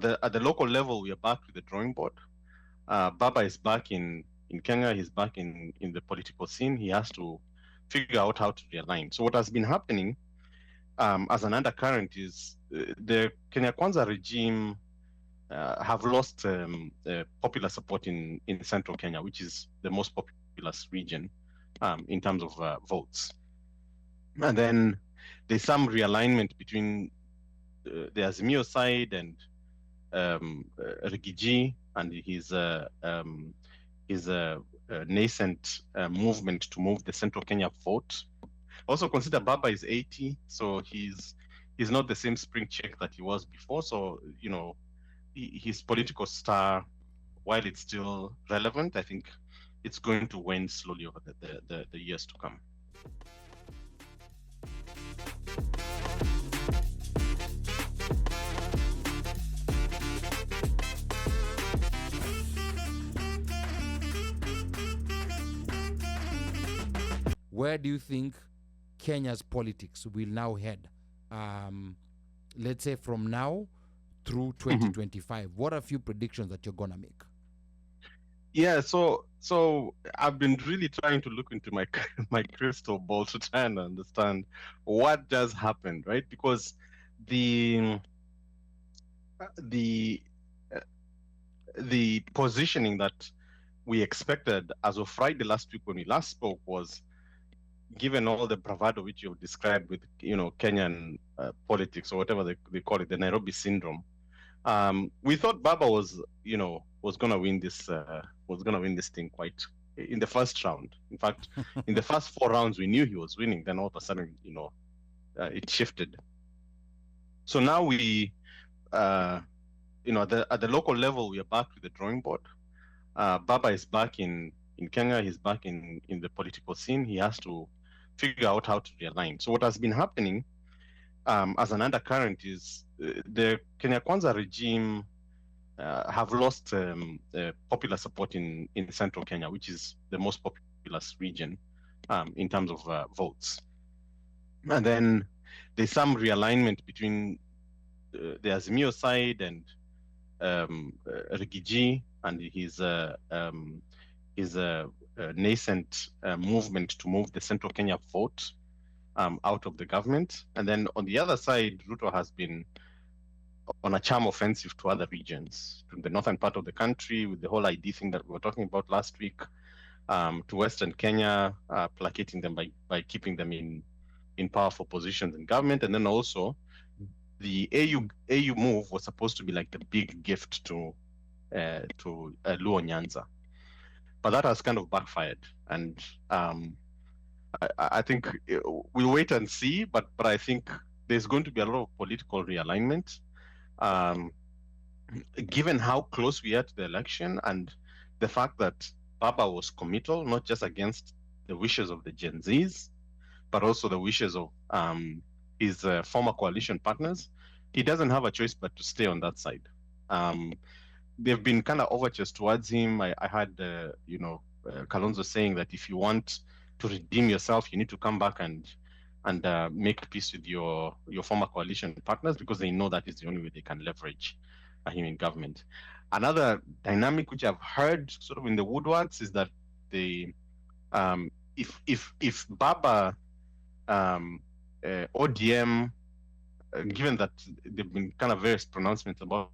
at the local level, we are back to the drawing board. Baba is back in Kenya. He's back in the political scene. He has to figure out how to realign. So what has been happening as an undercurrent is the Kenya Kwanza regime have lost popular support in central Kenya, which is the most populous region in terms of votes. And then there's some realignment between the Azimio side and Rigiji and his nascent movement to move the central Kenya vote. Also consider Baba is 80, so he's not the same spring chick that he was before. So his political star, while it's still relevant, I think it's going to wane slowly over the years to come. Where do you think Kenya's politics will now head? Let's say from now through 2025. What are a few predictions that you're gonna make? Yeah, so I've been really trying to look into my crystal ball to try and understand what just happened, right? Because the positioning that we expected as of Friday last week when we last spoke was, given all the bravado which you've described with Kenyan politics or whatever they call it, the Nairobi syndrome, we thought Baba was gonna win this thing quite in the first round. In fact, in the first 4 rounds we knew he was winning. Then all of a sudden, it shifted. So now we, at the local level, we are back to the drawing board. Baba is back in Kenya. He's back in the political scene. He has to figure out how to realign. So what has been happening as an undercurrent is the Kenya Kwanza regime have lost popular support in central Kenya, which is the most populous region in terms of votes. And then there's some realignment between the Azimio side and Rigiji and his nascent movement to move the central Kenya vote out of the government. And then on the other side, Ruto has been on a charm offensive to other regions, to the northern part of the country with the whole ID thing that we were talking about last week, to Western Kenya, placating them by keeping them in powerful positions in government. And then also the AU move was supposed to be like the big gift to Luo Nyanza. But that has kind of backfired. And I think we'll wait and see, but I think there's going to be a lot of political realignment. Given how close we are to the election and the fact that Baba was committal, not just against the wishes of the Gen Zs, but also the wishes of his former coalition partners, he doesn't have a choice but to stay on that side. They've been kind of overtures towards him. I had, Kalonzo saying that if you want to redeem yourself, you need to come back and make peace with your former coalition partners, because they know that is the only way they can leverage him in government. Another dynamic which I've heard sort of in the woodworks is that the if Baba ODM, given that they've been kind of various pronouncements about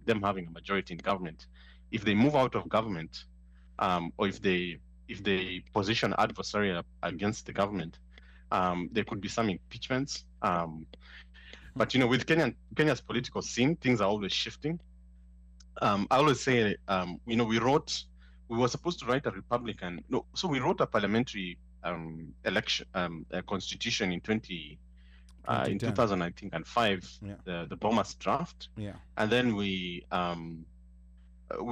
them having a majority in government, if they move out of government, or if they position adversarial against the government, there could be some impeachments. But with Kenya's political scene, things are always shifting. I always say, we were supposed to write a Republican. No, so we wrote a parliamentary election constitution in 2005, the Bomas draft. Yeah. And then we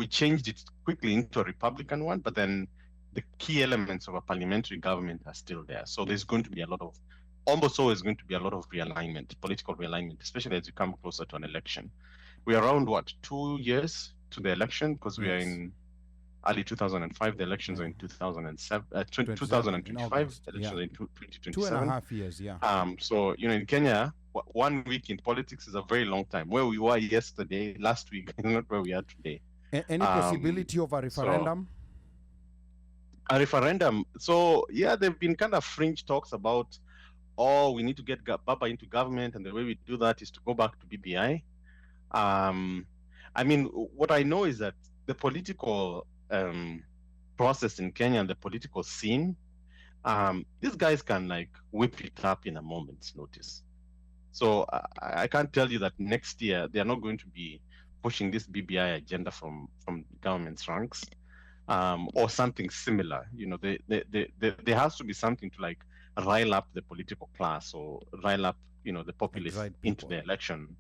changed it quickly into a Republican one, but then the key elements of a parliamentary government are still there. So there's going to be almost always going to be a lot of realignment, political realignment, especially as you come closer to an election. We are around 2 years to the election, because we are in early 2005. The elections are in 2007, 2025. The elections are in 2027. 2.5 years, yeah. So in Kenya, 1 week in politics is a very long time. Where we were yesterday, last week, is not where we are today. Any possibility of a So referendum? a referendum. So yeah, there've been kind of fringe talks about, oh, we need to get Baba into government, and the way we do that is to go back to BBI. Um, I mean, what I know is that the political process in Kenya and the political scene, these guys can like whip it up in a moment's notice. So I can't tell you that next year they are not going to be pushing this BBI agenda from government's ranks, or something similar. You know, there has to be something to like rile up the political class or rile up, the populace Right, into people. the election,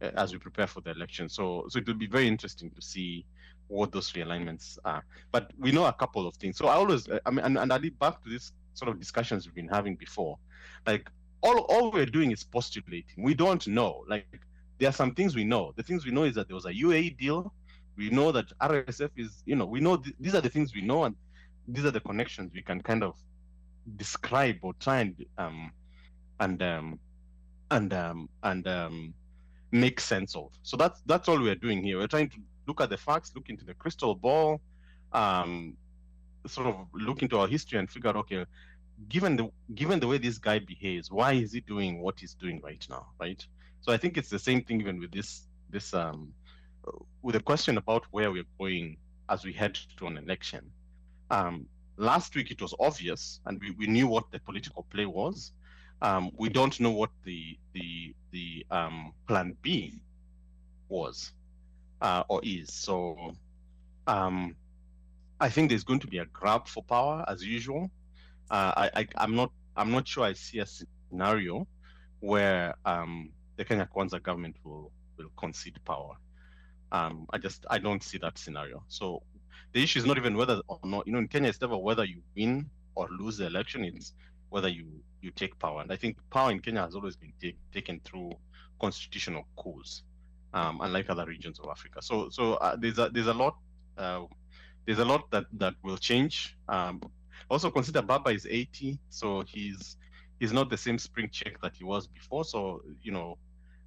as we prepare for the election. So it will be very interesting to see what those realignments are. But we know a couple of things. So I always, I mean, and I lead back to this sort of discussions we've been having before. Like all we're doing is postulating. We don't know. Like there are some things we know. The things we know is that there was a UAE deal. We know that RSF is, we know these are the things we know, and these are the connections we can kind of describe or try and and make sense of. So that's all we're doing here. We're trying to look at the facts, look into the crystal ball, sort of look into our history and figure out, okay, given the way this guy behaves, why is he doing what he's doing right now, right? So I think it's the same thing even with this with the question about where we're going as we head to an election. Last week it was obvious, and we knew what the political play was. We don't know what the plan B was, or is. So I think there's going to be a grab for power as usual. I'm not sure I see a scenario where the Kenya Kwanza government will concede power. I don't see that scenario. So the issue is not even whether or not, in Kenya it's never whether you win or lose the election, it's whether you take power. And I think power in Kenya has always been taken through constitutional coups, unlike other regions of Africa. So there's a lot that will change. Also consider Baba is 80, so he's not the same spring check that he was before. So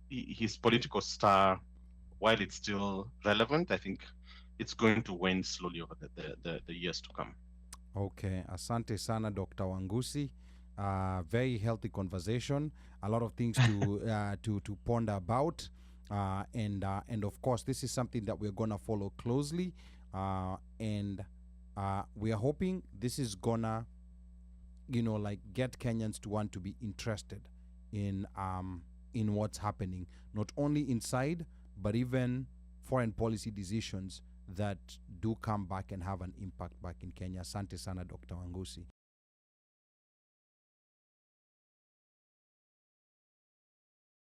his political star, while it's still relevant, I think it's going to wane slowly over the years to come. Okay, asante sana Dr. Wangusi. Very healthy conversation. A lot of things to to ponder about, and of course, this is something that we're gonna follow closely, and we are hoping this is gonna, like get Kenyans to want to be interested in what's happening, not only inside but even foreign policy decisions that do come back and have an impact back in Kenya. Asante sana Dr. Wangusi.